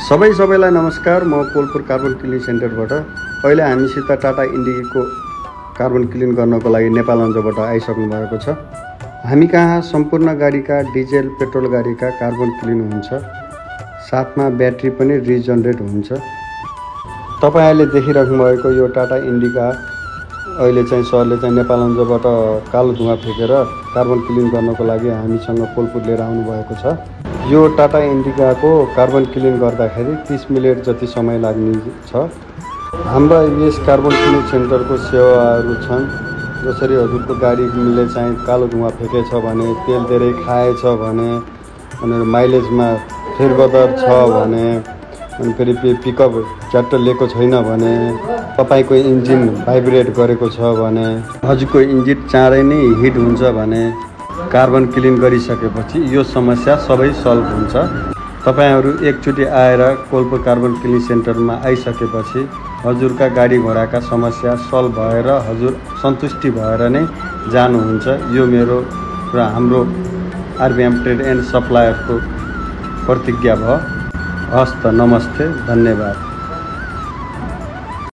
सबैलाई नमस्कार। म कोलपुर कार्बन क्लिन सेन्टरबाट अहिले हामीसित टाटा इन्डिगोको कार्बन क्लिन गर्नको लागि नेपालगञ्जबाट आइसक्नु भएको छ। हामी कहाँ सम्पूर्ण गाडीका डिजेल पेट्रोल गाडीका कार्बन क्लिन हुन्छ, साथमा ब्याट्री पनि रिजनरेट हुन्छ। तपाईहरुले देखिराख्नु भएको यो टाटा इन्डिगा अहिले चाहिँ सरले चाहिँ नेपालगञ्जबाट कालो धुवा फेकेर कार्बन क्लिन गर्नको लागि हामीसँग कोलपुर लिएर आउनु भएको छ। यो टाटा इन्डिगाको कार्बन क्लिन गर्दाखेरि 30 मिनेट जति समय लाग्ने छ। हाम्रा यस कार्बन क्लिन सेन्टरको सेवाहरू छन्। जसरी हजुरको गाडीले चाहिँ कालो धुवा फेकेछ भने, तेल धेरै खाएछ भने, अनि माइलेजमा फेरबदल छ भने, अनि फेरि पिकअप च्याट्ट लिएको छैन भने, तपाईको इन्जिन भाइब्रेट गरेको छ भने, हजुरको इन्जिन चाँडै नै हिट हुन्छ भने कार्बन क्लिन गरिसकेपछि यो समस्या सबै सल्भ हुन्छ। तपाईहरु एकचोटि आएर कोलपुर कार्बन क्लिन सेन्टरमा आइसकेपछि हजुरका गाडी घोडाका समस्या सल्भ भएर हजुर सन्तुष्टि भएर नै जानुहुन्छ। यो मेरो र हाम्रो आरबीएम ट्रेड एन्ड सप्लायरको प्रतिज्ञा भयो। हस्त नमस्ते, धन्यवाद।